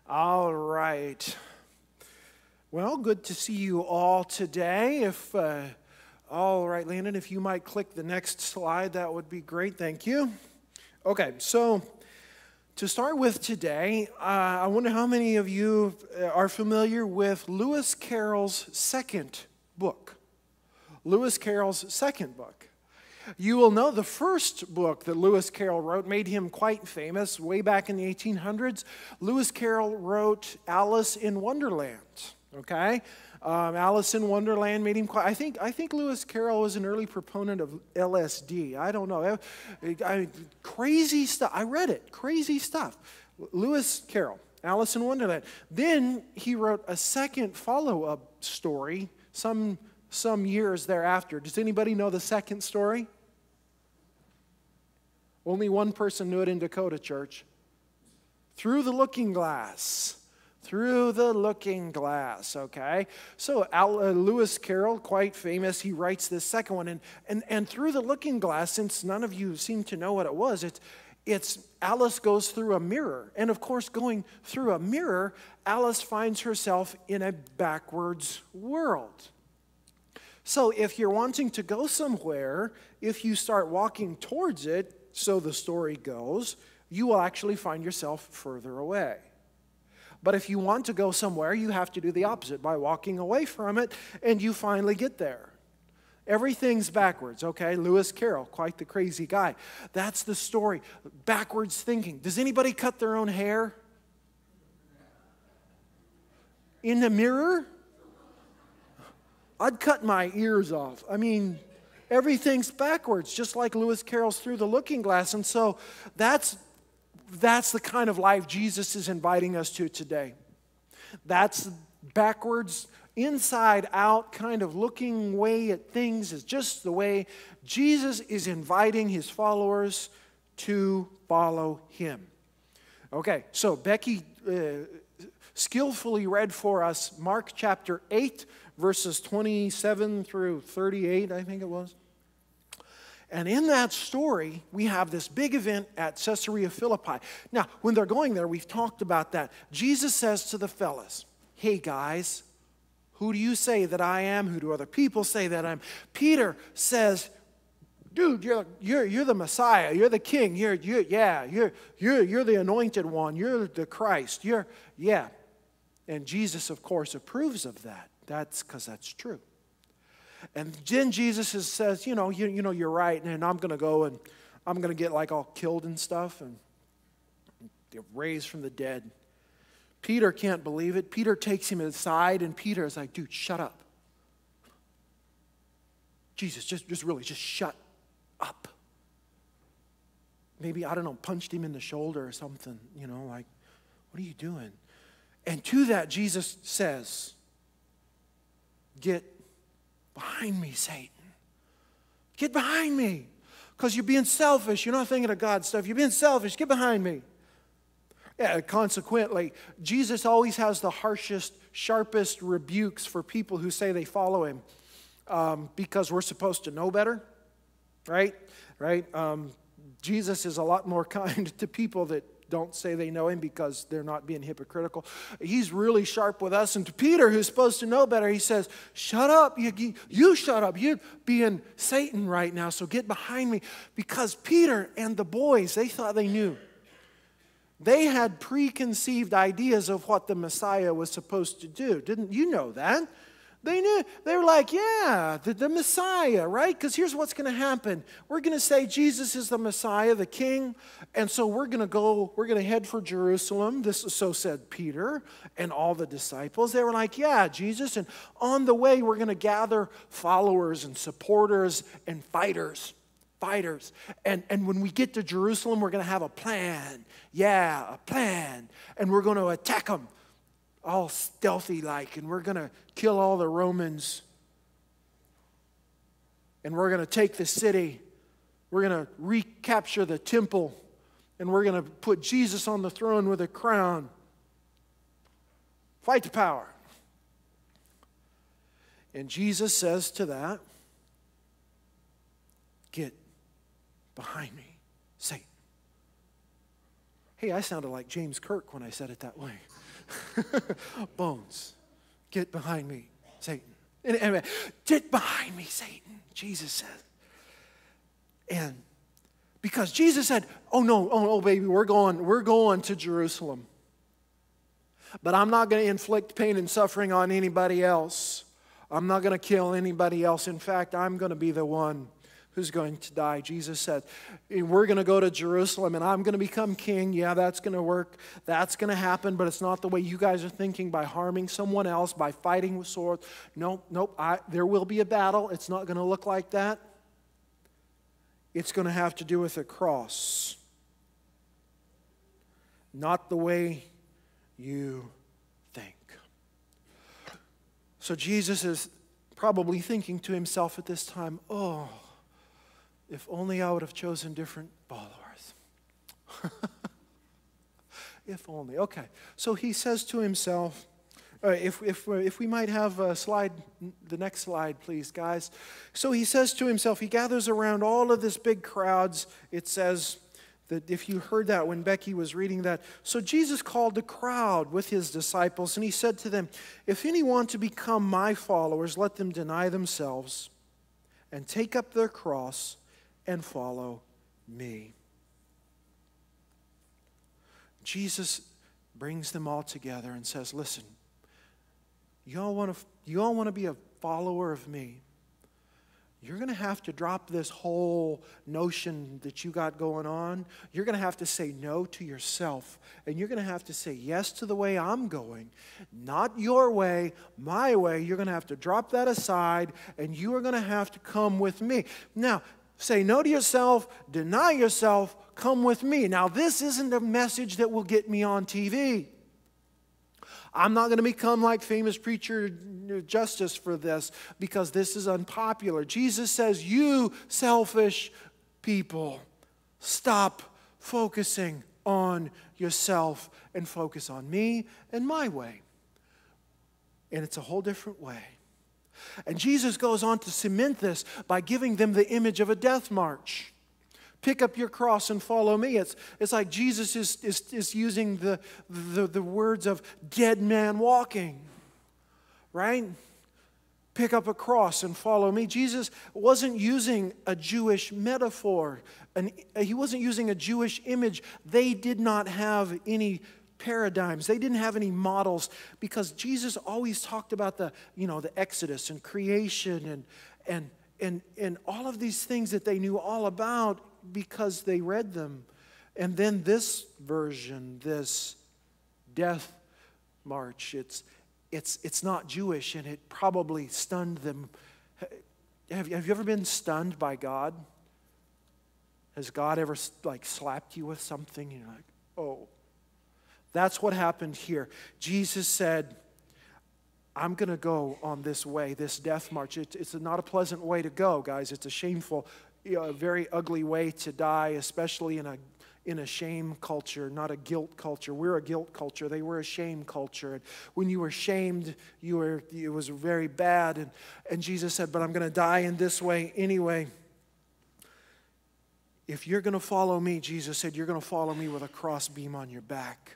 All right. Well, good to see you all today. All right, Landon, if you might click the next slide, that would be great. Thank you. Okay, so to start with today, I wonder how many of you are familiar with Lewis Carroll's second book. Lewis Carroll's second book. You will know the first book that Lewis Carroll wrote made him quite famous way back in the 1800s. Lewis Carroll wrote Alice in Wonderland, okay? Alice in Wonderland made him quite, I think Lewis Carroll was an early proponent of LSD. I don't know. Crazy stuff. I read it. Crazy stuff. Lewis Carroll, Alice in Wonderland. Then he wrote a second follow-up story some years thereafter. Does anybody know the second story? Only one person knew it in Dakota Church. Through the Looking Glass. Through the Looking Glass, okay? So Lewis Carroll, quite famous, he writes this second one. And Through the Looking Glass, since none of you seem to know what it was, it's Alice goes through a mirror. And of course, going through a mirror, Alice finds herself in a backwards world. So if you're wanting to go somewhere, if you start walking towards it, so the story goes, you will actually find yourself further away. But if you want to go somewhere, you have to do the opposite by walking away from it, and you finally get there. Everything's backwards, okay? Lewis Carroll, quite the crazy guy. That's the story. Backwards thinking. Does anybody cut their own hair? In the mirror? I'd cut my ears off. I mean, everything's backwards, just like Lewis Carroll's Through the Looking Glass. And so that's the kind of life Jesus is inviting us to today. That's backwards, inside out kind of looking way at things is just the way Jesus is inviting his followers to follow him. Okay, so Becky skillfully read for us Mark chapter 8, verses 27 through 38, I think it was. And in that story, we have this big event at Caesarea Philippi. Now, when they're going there, we've talked about that. Jesus says to the fellas, hey guys, who do you say that I am? Who do other people say that I am? Peter says, dude, you're the Messiah. You're the King. You're the anointed one. You're the Christ. Yeah. And Jesus, of course, approves of that. That's because that's true. And then Jesus says, you're right, and I'm going to go and I'm going to get like all killed and stuff and get raised from the dead. Peter can't believe it. Peter takes him aside, and Peter is like, dude, shut up. Jesus, just shut up. Maybe, I don't know, punched him in the shoulder or something, like, what are you doing? And to that, Jesus says, get behind me, Satan. Get behind me. Because you're being selfish. You're not thinking of God's stuff. You're being selfish. Get behind me. Yeah, consequently, Jesus always has the harshest, sharpest rebukes for people who say they follow him because we're supposed to know better, right? Jesus is a lot more kind to people that don't say they know him because they're not being hypocritical. He's really sharp with us. And to Peter, who's supposed to know better, he says, shut up. You shut up. You're being Satan right now, so get behind me. Because Peter and the boys, they thought they knew. They had preconceived ideas of what the Messiah was supposed to do. Didn't you know that? They knew. They were like, yeah, the Messiah, right? Because here's what's going to happen. We're going to say Jesus is the Messiah, the King, and so we're going to head for Jerusalem. So said Peter and all the disciples. They were like, yeah, Jesus, and on the way we're going to gather followers and supporters and fighters. And when we get to Jerusalem, we're going to have a plan. Yeah, a plan. And we're going to attack them. All stealthy-like, and we're going to kill all the Romans. And we're going to take the city. We're going to recapture the temple. And we're going to put Jesus on the throne with a crown. Fight the power. And Jesus says to that, get behind me, Satan. Hey, I sounded like James Kirk when I said it that way. Bones, get behind me, Satan. And get behind me, Satan, Jesus said. And because Jesus said, oh no, oh baby, we're going to Jerusalem. But I'm not going to inflict pain and suffering on anybody else. I'm not going to kill anybody else. In fact, I'm going to be the one who's going to die. Jesus said, we're going to go to Jerusalem and I'm going to become king. Yeah, that's going to work. That's going to happen, but it's not the way you guys are thinking, by harming someone else, by fighting with swords. Nope. There will be a battle. It's not going to look like that. It's going to have to do with a cross. Not the way you think. So Jesus is probably thinking to himself at this time, oh, if only I would have chosen different followers. If only. Okay. So he says to himself, if we might have a slide, the next slide, please, guys. So he says to himself, he gathers around all of this big crowds. It says that if you heard that when Becky was reading that. So Jesus called the crowd with his disciples, and he said to them, if any want to become my followers, let them deny themselves and take up their cross and follow me. Jesus brings them all together and says, listen, you all want to be a follower of me? You're going to have to drop this whole notion that you got going on. You're going to have to say no to yourself. And you're going to have to say yes to the way I'm going. Not your way, my way. You're going to have to drop that aside, and you are going to have to come with me. Now, say no to yourself, deny yourself, come with me. Now, this isn't a message that will get me on TV. I'm not going to become like famous preacher Justice for this, because this is unpopular. Jesus says, you selfish people, stop focusing on yourself and focus on me and my way. And it's a whole different way. And Jesus goes on to cement this by giving them the image of a death march. Pick up your cross and follow me. It's like Jesus is using the words of dead man walking, right? Pick up a cross and follow me. Jesus wasn't using a Jewish metaphor. He wasn't using a Jewish image. They did not have any paradigms. They didn't have any models, because Jesus always talked about the Exodus and creation and all of these things that they knew all about because they read them. And then this version, this death march, it's not Jewish, and it probably stunned them. Have you ever been stunned by God? Has God ever slapped you with something and you're like, oh? That's what happened here. Jesus said, I'm going to go on this way, this death march. It's not a pleasant way to go, guys. It's a shameful, a very ugly way to die, especially in a shame culture, not a guilt culture. We're a guilt culture. They were a shame culture. And when you were shamed, it was very bad. And Jesus said, but I'm going to die in this way anyway. If you're going to follow me, Jesus said, you're going to follow me with a crossbeam on your back.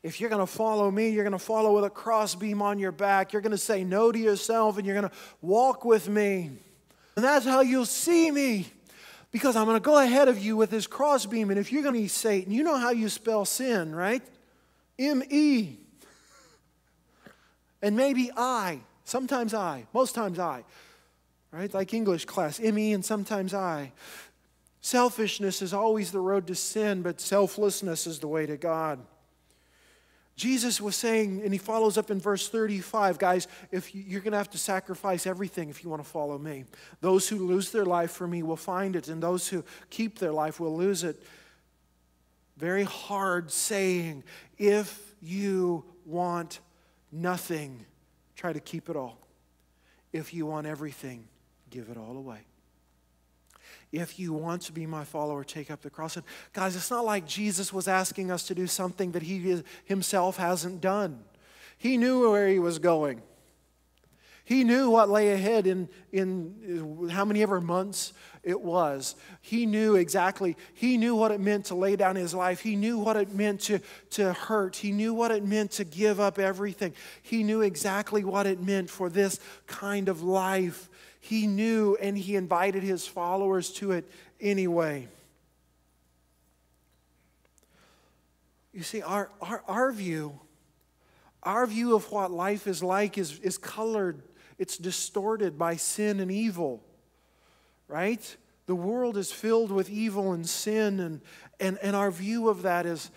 If you're going to follow me, you're going to follow with a crossbeam on your back. You're going to say no to yourself, and you're going to walk with me. And that's how you'll see me, because I'm going to go ahead of you with this crossbeam. And if you're going to be Satan, you know how you spell sin, right? M-E. And maybe I. Sometimes I. Most times I. Right? Like English class. M-E and sometimes I. Selfishness is always the road to sin, but selflessness is the way to God. Jesus was saying, and he follows up in verse 35, guys, if you're going to have to sacrifice everything if you want to follow me. Those who lose their life for me will find it, and those who keep their life will lose it. Very hard saying. If you want nothing, try to keep it all. If you want everything, give it all away. If you want to be my follower, take up the cross. And guys, it's not like Jesus was asking us to do something that he himself hasn't done. He knew where he was going. He knew what lay ahead in how many ever months it was. He knew exactly. He knew what it meant to lay down his life. He knew what it meant to hurt. He knew what it meant to give up everything. He knew exactly what it meant for this kind of life. He knew, and he invited his followers to it anyway. You see, our view of what life is like is colored. It's distorted by sin and evil, right? The world is filled with evil and sin, and our view of that is,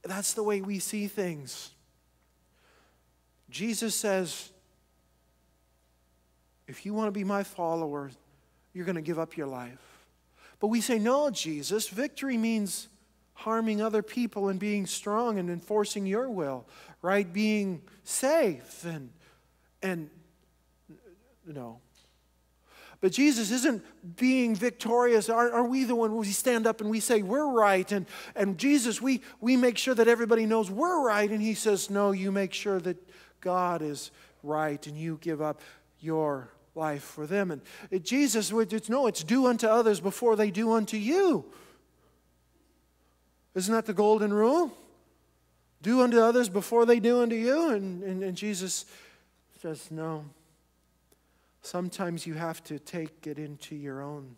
that's the way we see things. Jesus says, if you want to be my follower, you're going to give up your life. But we say, no, Jesus, victory means harming other people and being strong and enforcing your will, right? Being safe and no. But Jesus isn't being victorious. Are we the one who stand up and we say we're right? And Jesus, we make sure that everybody knows we're right. And he says, no, you make sure that God is right and you give up your life for them. And Jesus, it's do unto others before they do unto you. Isn't that the golden rule? Do unto others before they do unto you. And Jesus says, no. Sometimes you have to take it into your own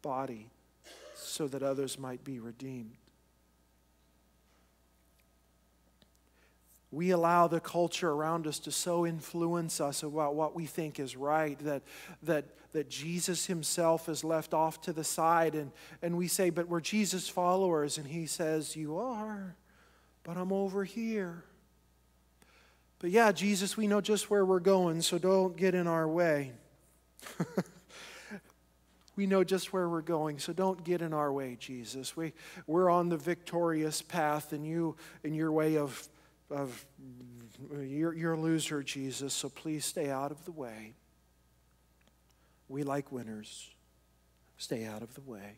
body so that others might be redeemed. We allow the culture around us to so influence us about what we think is right that Jesus himself is left off to the side. And we say, but we're Jesus followers. And he says, you are, but I'm over here. But yeah, Jesus, we know just where we're going, so don't get in our way. We know just where we're going, so don't get in our way, Jesus. We're on the victorious path, and you, in your way of you're a loser, Jesus, so please stay out of the way. We like winners. Stay out of the way.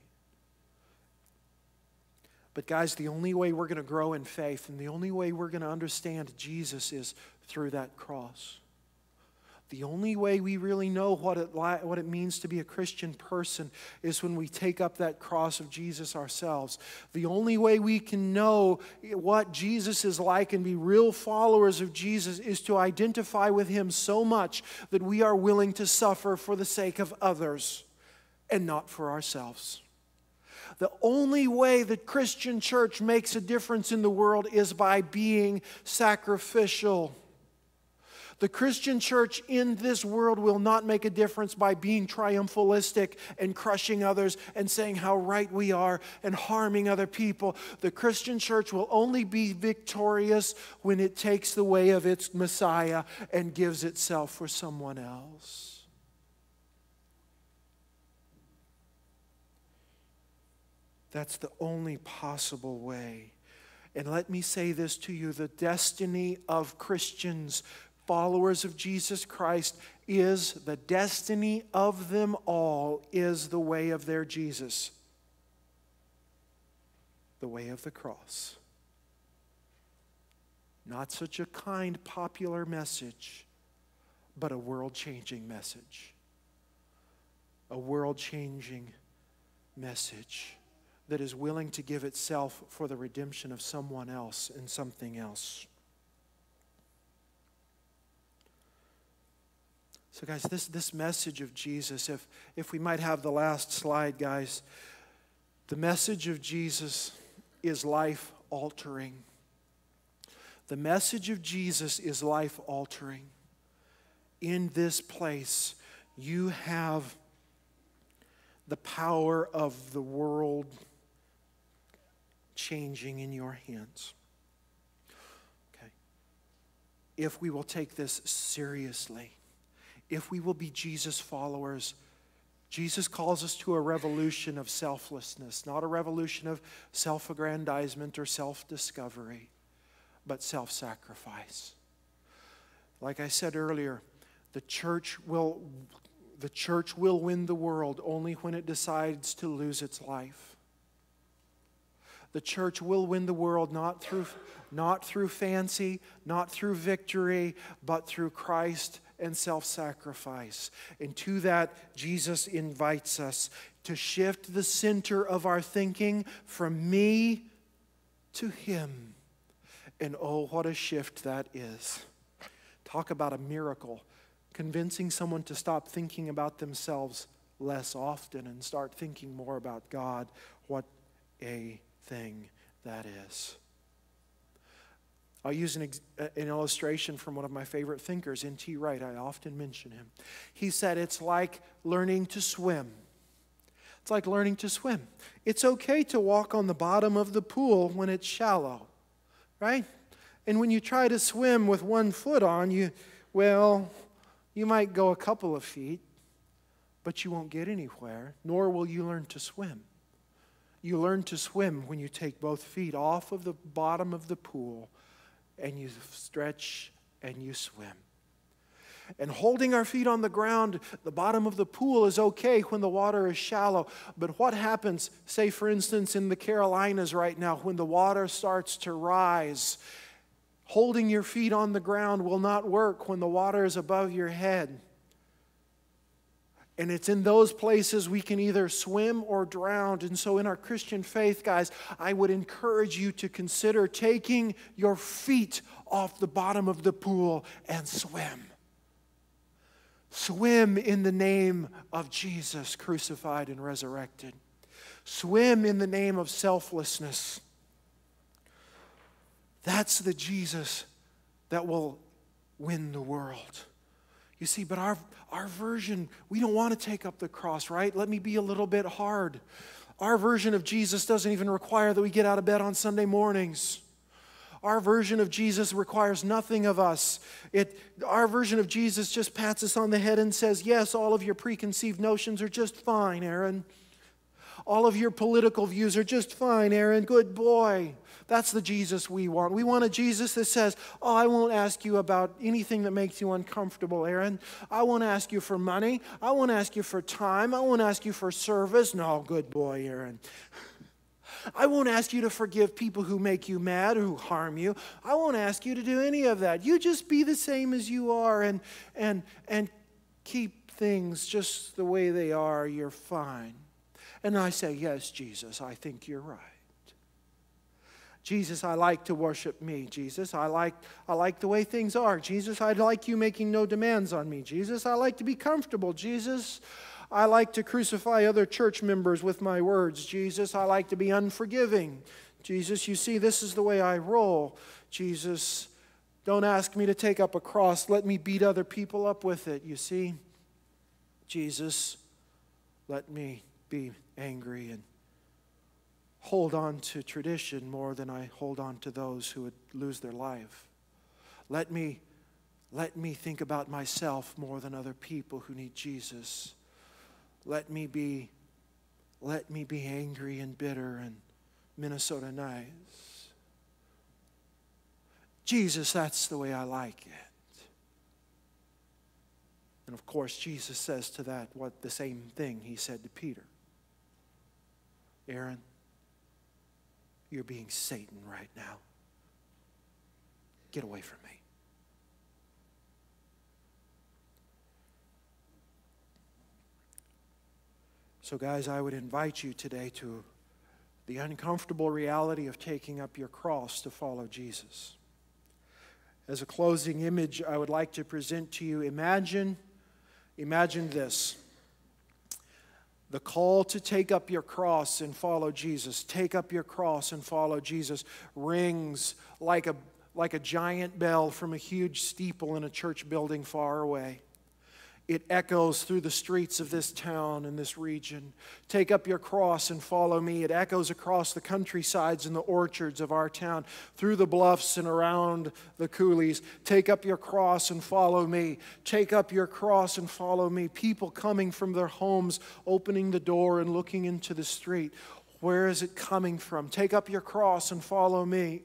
But guys, the only way we're going to grow in faith and the only way we're going to understand Jesus is through that cross. The only way we really know what it means to be a Christian person is when we take up that cross of Jesus ourselves. The only way we can know what Jesus is like and be real followers of Jesus is to identify with him so much that we are willing to suffer for the sake of others and not for ourselves. The only way the Christian church makes a difference in the world is by being sacrificial. The Christian church in this world will not make a difference by being triumphalistic and crushing others and saying how right we are and harming other people. The Christian church will only be victorious when it takes the way of its Messiah and gives itself for someone else. That's the only possible way. And let me say this to you, the destiny of Christians, followers of Jesus Christ, is the destiny of them all is the way of their Jesus. The way of the cross. Not such a kind, popular message, but a world-changing message. A world-changing message that is willing to give itself for the redemption of someone else and something else. So guys, this message of Jesus, if we might have the last slide, guys. The message of Jesus is life-altering. The message of Jesus is life-altering. In this place, you have the power of the world changing in your hands. Okay. If we will take this seriously, if we will be Jesus followers, Jesus calls us to a revolution of selflessness, not a revolution of self-aggrandizement or self-discovery, but self-sacrifice. Like I said earlier, the church will win the world only when it decides to lose its life. The church will win the world not through fancy, not through victory, but through Christ and self-sacrifice. And to that, Jesus invites us to shift the center of our thinking from me to Him. And oh, what a shift that is. Talk about a miracle. Convincing someone to stop thinking about themselves less often and start thinking more about God. What a thing that is. I'll use an illustration from one of my favorite thinkers, N.T. Wright. I often mention him. He said it's like learning to swim. It's like learning to swim. It's okay to walk on the bottom of the pool when it's shallow, right? And when you try to swim with one foot on, you might go a couple of feet, but you won't get anywhere, nor will you learn to swim. You learn to swim when you take both feet off of the bottom of the pool and you stretch and you swim. And holding our feet on the ground, the bottom of the pool is okay when the water is shallow. But what happens, say for instance in the Carolinas right now, when the water starts to rise? Holding your feet on the ground will not work when the water is above your head. And it's in those places we can either swim or drown. And so in our Christian faith, guys, I would encourage you to consider taking your feet off the bottom of the pool and swim. Swim in the name of Jesus, crucified and resurrected. Swim in the name of selflessness. That's the Jesus that will win the world. You see, but our version, we don't want to take up the cross, right? Let me be a little bit hard. Our version of Jesus doesn't even require that we get out of bed on Sunday mornings. Our version of Jesus requires nothing of us. Our version of Jesus just pats us on the head and says, yes, all of your preconceived notions are just fine, Aaron. All of your political views are just fine, Aaron. Good boy. That's the Jesus we want. We want a Jesus that says, oh, I won't ask you about anything that makes you uncomfortable, Aaron. I won't ask you for money. I won't ask you for time. I won't ask you for service. No, good boy, Aaron. I won't ask you to forgive people who make you mad or who harm you. I won't ask you to do any of that. You just be the same as you are and keep things just the way they are. You're fine. And I say, yes, Jesus, I think you're right. Jesus, I like to worship me. Jesus, I like the way things are. Jesus, I like you making no demands on me. Jesus, I like to be comfortable. Jesus, I like to crucify other church members with my words. Jesus, I like to be unforgiving. Jesus, you see, this is the way I roll. Jesus, don't ask me to take up a cross. Let me beat other people up with it. You see, Jesus, let me be angry and hold on to tradition more than I hold on to those who would lose their life. Let me think about myself more than other people who need Jesus. Let me be angry and bitter and Minnesota nice. Jesus, that's the way I like it. And of course, Jesus says to that the same thing he said to Peter. Aaron, you're being Satan right now. Get away from me. So guys, I would invite you today to the uncomfortable reality of taking up your cross to follow Jesus. As a closing image, I would like to present to you, imagine this. The call to take up your cross and follow Jesus, take up your cross and follow Jesus, rings like a giant bell from a huge steeple in a church building far away. It echoes through the streets of this town and this region. Take up your cross and follow me. It echoes across the countrysides and the orchards of our town, through the bluffs and around the coulees. Take up your cross and follow me. Take up your cross and follow me. People coming from their homes, opening the door and looking into the street. Where is it coming from? Take up your cross and follow me.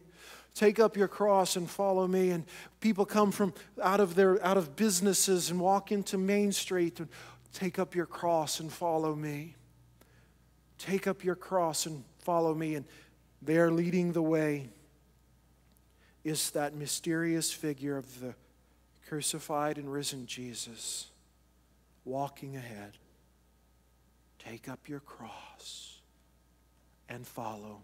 Take up your cross and follow me. And people come from out of businesses and walk into Main Street and take up your cross and follow me. Take up your cross and follow me. And there leading the way is that mysterious figure of the crucified and risen Jesus, walking ahead. Take up your cross and follow